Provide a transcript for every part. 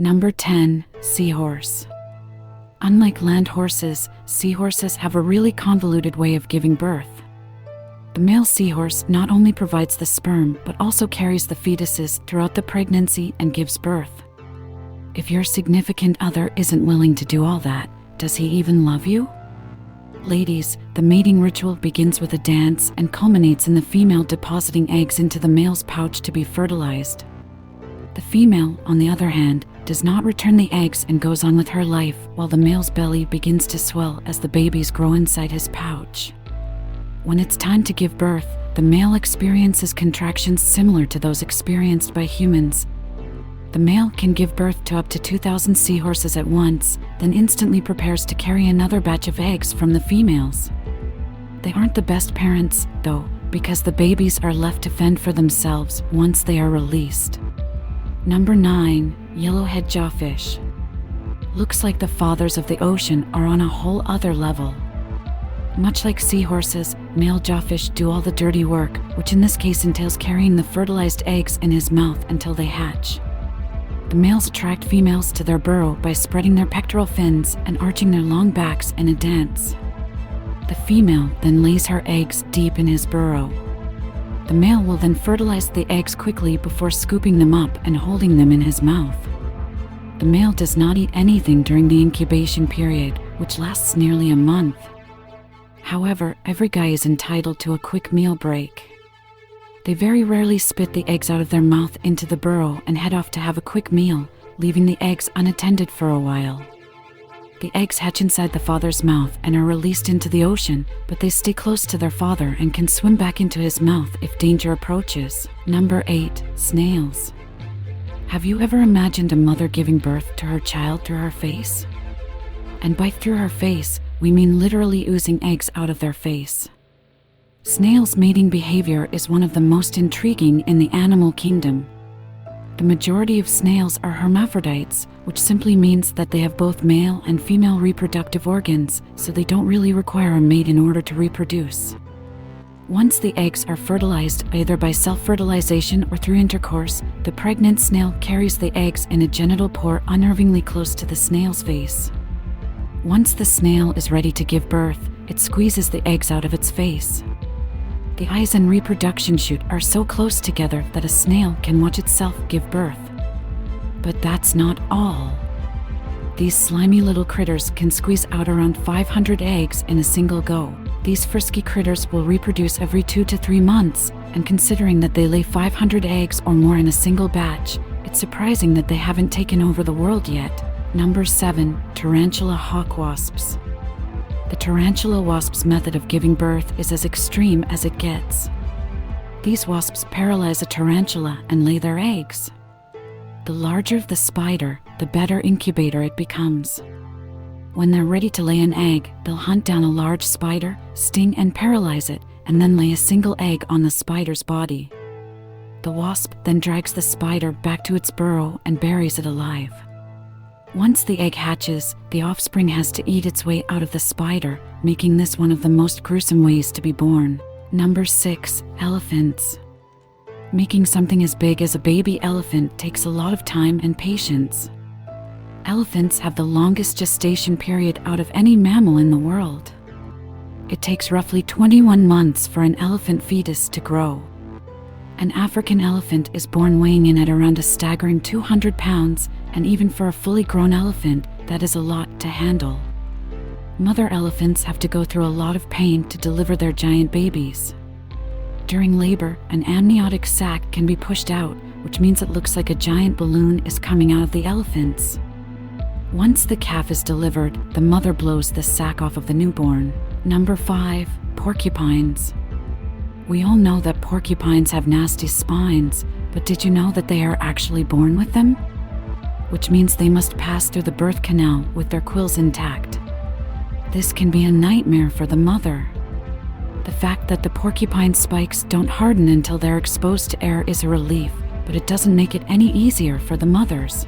Number 10. Seahorse. Unlike land horses, seahorses have a really convoluted way of giving birth. The male seahorse not only provides the sperm, but also carries the fetuses throughout the pregnancy and gives birth. If your significant other isn't willing to do all that, does he even love you? Ladies, the mating ritual begins with a dance and culminates in the female depositing eggs into the male's pouch to be fertilized. The female, on the other hand, does not return the eggs and goes on with her life while the male's belly begins to swell as the babies grow inside his pouch. When it's time to give birth, the male experiences contractions similar to those experienced by humans. The male can give birth to up to 2,000 seahorses at once, then instantly prepares to carry another batch of eggs from the females. They aren't the best parents, though, because the babies are left to fend for themselves once they are released. Number 9. Yellowhead jawfish. Looks like the fathers of the ocean are on a whole other level. Much like seahorses, male jawfish do all the dirty work, which in this case entails carrying the fertilized eggs in his mouth until they hatch. The males attract females to their burrow by spreading their pectoral fins and arching their long backs in a dance. The female then lays her eggs deep in his burrow. The male will then fertilize the eggs quickly before scooping them up and holding them in his mouth. The male does not eat anything during the incubation period, which lasts nearly a month. However, every guy is entitled to a quick meal break. They very rarely spit the eggs out of their mouth into the burrow and head off to have a quick meal, leaving the eggs unattended for a while. The eggs hatch inside the father's mouth and are released into the ocean, but they stay close to their father and can swim back into his mouth if danger approaches. Number 8. Snails. Have you ever imagined a mother giving birth to her child through her face? And by through her face, we mean literally oozing eggs out of their face. Snails' mating behavior is one of the most intriguing in the animal kingdom. The majority of snails are hermaphrodites, which simply means that they have both male and female reproductive organs, so they don't really require a mate in order to reproduce. Once the eggs are fertilized either by self-fertilization or through intercourse, the pregnant snail carries the eggs in a genital pore unnervingly close to the snail's face. Once the snail is ready to give birth, it squeezes the eggs out of its face. The eyes and reproduction chute are so close together that a snail can watch itself give birth. But that's not all. These slimy little critters can squeeze out around 500 eggs in a single go. These frisky critters will reproduce every 2 to 3 months, and considering that they lay 500 eggs or more in a single batch, it's surprising that they haven't taken over the world yet. Number 7. Tarantula hawk wasps. The tarantula wasp's method of giving birth is as extreme as it gets. These wasps paralyze a tarantula and lay their eggs. The larger the spider, the better incubator it becomes. When they're ready to lay an egg, they'll hunt down a large spider, sting and paralyze it, and then lay a single egg on the spider's body. The wasp then drags the spider back to its burrow and buries it alive. Once the egg hatches, the offspring has to eat its way out of the spider, making this one of the most gruesome ways to be born. Number 6. Elephants. Making something as big as a baby elephant takes a lot of time and patience. Elephants have the longest gestation period out of any mammal in the world. It takes roughly 21 months for an elephant fetus to grow. An African elephant is born weighing in at around a staggering 200 pounds, and even for a fully grown elephant, that is a lot to handle. Mother elephants have to go through a lot of pain to deliver their giant babies. During labor, an amniotic sac can be pushed out, which means it looks like a giant balloon is coming out of the elephants. Once the calf is delivered, the mother blows the sac off of the newborn. Number 5. Porcupines. We all know that porcupines have nasty spines, but did you know that they are actually born with them? Which means they must pass through the birth canal with their quills intact. This can be a nightmare for the mother. The fact that the porcupine spikes don't harden until they're exposed to air is a relief, but it doesn't make it any easier for the mothers.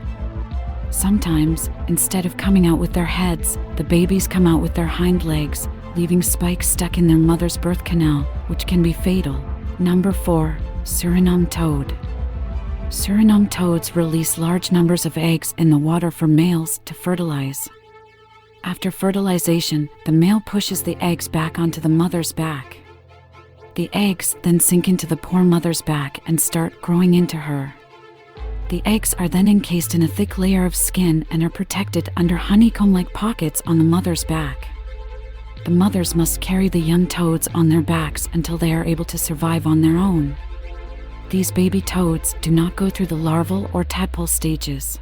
Sometimes, instead of coming out with their heads, the babies come out with their hind legs, leaving spikes stuck in their mother's birth canal, which can be fatal. Number 4. Suriname toad. Suriname toads release large numbers of eggs in the water for males to fertilize. After fertilization, the male pushes the eggs back onto the mother's back. The eggs then sink into the poor mother's back and start growing into her. The eggs are then encased in a thick layer of skin and are protected under honeycomb-like pockets on the mother's back. The mothers must carry the young toads on their backs until they are able to survive on their own. These baby toads do not go through the larval or tadpole stages.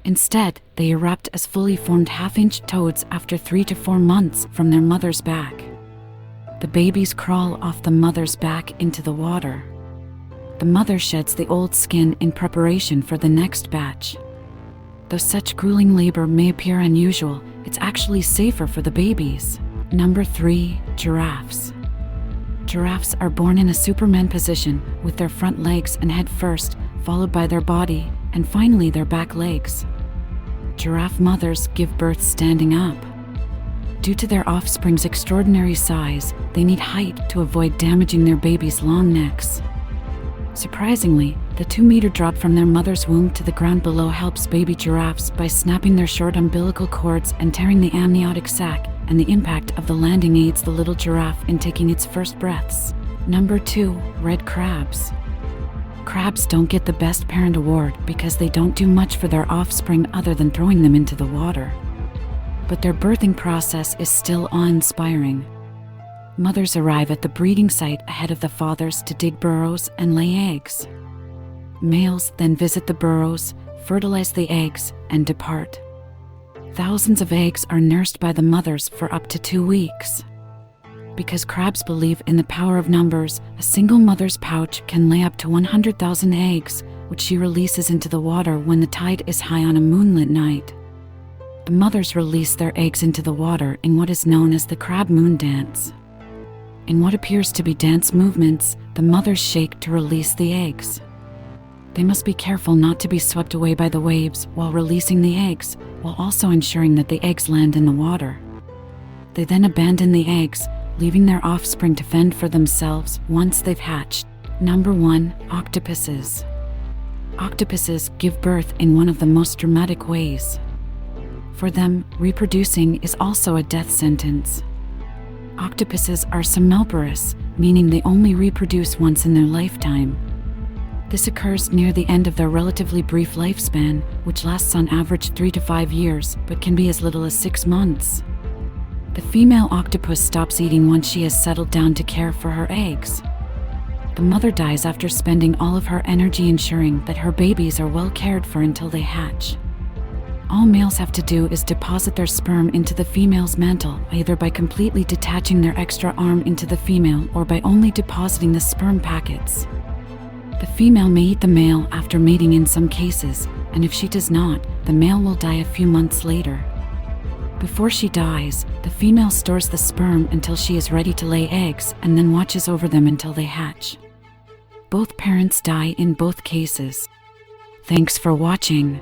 Instead, they erupt as fully formed half-inch toads after 3 to 4 months from their mother's back. The babies crawl off the mother's back into the water. The mother sheds the old skin in preparation for the next batch. Though such grueling labor may appear unusual, it's actually safer for the babies. Number 3. Giraffes. Giraffes are born in a Superman position with their front legs and head first, followed by their body, and finally their back legs. Giraffe mothers give birth standing up. Due to their offspring's extraordinary size, they need height to avoid damaging their babies' long necks. Surprisingly, the 2-meter drop from their mother's womb to the ground below helps baby giraffes by snapping their short umbilical cords and tearing the amniotic sac, and the impact of the landing aids the little giraffe in taking its first breaths. Number 2. Red crabs. Crabs don't get the Best Parent Award because they don't do much for their offspring other than throwing them into the water. But their birthing process is still awe-inspiring. Mothers arrive at the breeding site ahead of the fathers to dig burrows and lay eggs. Males then visit the burrows, fertilize the eggs, and depart. Thousands of eggs are nursed by the mothers for up to 2 weeks. Because crabs believe in the power of numbers, a single mother's pouch can lay up to 100,000 eggs, which she releases into the water when the tide is high on a moonlit night. The mothers release their eggs into the water in what is known as the crab moon dance. In what appears to be dance movements, the mothers shake to release the eggs. They must be careful not to be swept away by the waves while releasing the eggs, while also ensuring that the eggs land in the water. They then abandon the eggs, leaving their offspring to fend for themselves once they've hatched. Number 1. Octopuses. Octopuses give birth in one of the most dramatic ways. For them, reproducing is also a death sentence. Octopuses are semmelporous, meaning they only reproduce once in their lifetime. This occurs near the end of their relatively brief lifespan, which lasts on average 3 to 5 years, but can be as little as 6 months. The female octopus stops eating once she has settled down to care for her eggs. The mother dies after spending all of her energy ensuring that her babies are well cared for until they hatch. All males have to do is deposit their sperm into the female's mantle, either by completely detaching their extra arm into the female or by only depositing the sperm packets. The female may eat the male after mating in some cases, and if she does not, the male will die a few months later. Before she dies, the female stores the sperm until she is ready to lay eggs and then watches over them until they hatch. Both parents die in both cases. Thanks for watching.